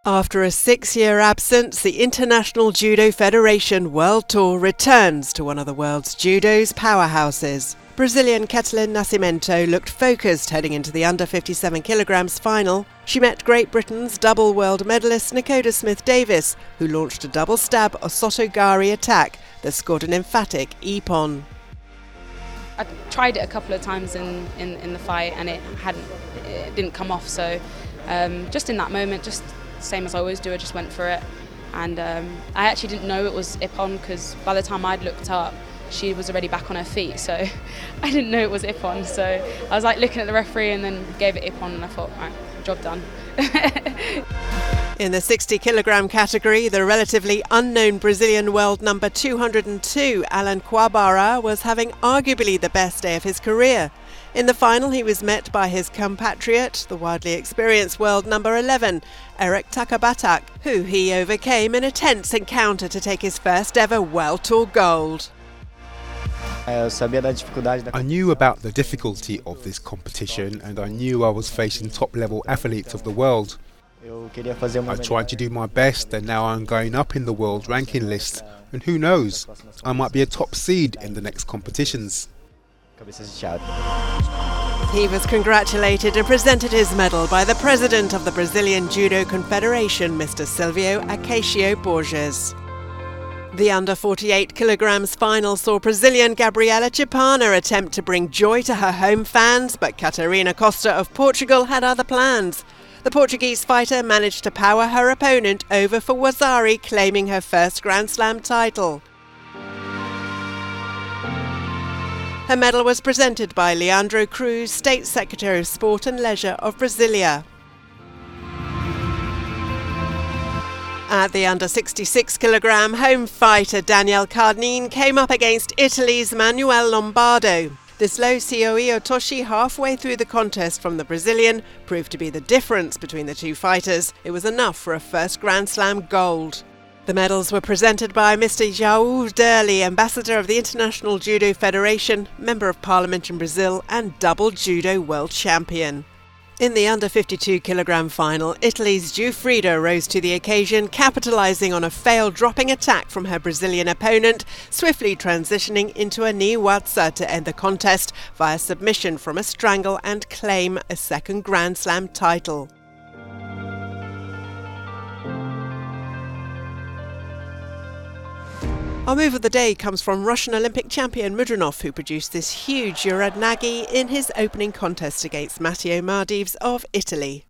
After a 6-year absence, the International Judo Federation World Tour returns to one of the world's judo's powerhouses. Brazilian Ketelin Nascimento looked focused heading into the under 57 kilograms final. She met Great Britain's double world medalist Nakoda Smith-Davis, who launched a double stab Osotogari attack that scored an emphatic ippon. I tried it a couple of times in the fight and it didn't come off, so just in that moment, just same as I always do, I just went for it. And I actually didn't know it was ippon because by the time I'd looked up, she was already back on her feet, so I didn't know it was ippon. So I was like looking at the referee and then gave it ippon and I thought, right, job done. In the 60 kilogram category, the relatively unknown Brazilian world number 202, Alan Quabara, was having arguably the best day of his career. In the final, he was met by his compatriot, the widely experienced world number 11, Eric Takabatak, who he overcame in a tense encounter to take his first ever World Tour gold. I knew about the difficulty of this competition and I knew I was facing top-level athletes of the world. I tried to do my best and now I'm going up in the world ranking list, and who knows, I might be a top seed in the next competitions. He was congratulated and presented his medal by the president of the Brazilian Judo Confederation, Mr. Silvio Acacio Borges. The under 48 kilograms final saw Brazilian Gabriela Chipana attempt to bring joy to her home fans, but Catarina Costa of Portugal had other plans. The Portuguese fighter managed to power her opponent over for Wazari, claiming her first Grand Slam title. Her medal was presented by Leandro Cruz, State Secretary of Sport and Leisure of Brasilia. At the under 66 kilogram, home fighter Danielle Cardin came up against Italy's Manuel Lombardo. This low Sioi Otoshi halfway through the contest from the Brazilian proved to be the difference between the two fighters. It was enough for a first Grand Slam gold. The medals were presented by Mr. João Derli, Ambassador of the International Judo Federation, Member of Parliament in Brazil and double judo world champion. In the under 52 kilogram final, Italy's Giuffrida rose to the occasion, capitalising on a failed dropping attack from her Brazilian opponent, swiftly transitioning into a knee waza to end the contest via submission from a strangle and claim a second Grand Slam title. Our move of the day comes from Russian Olympic champion Mudrinov, who produced this huge Uradnagi in his opening contest against Matteo Mardivs of Italy.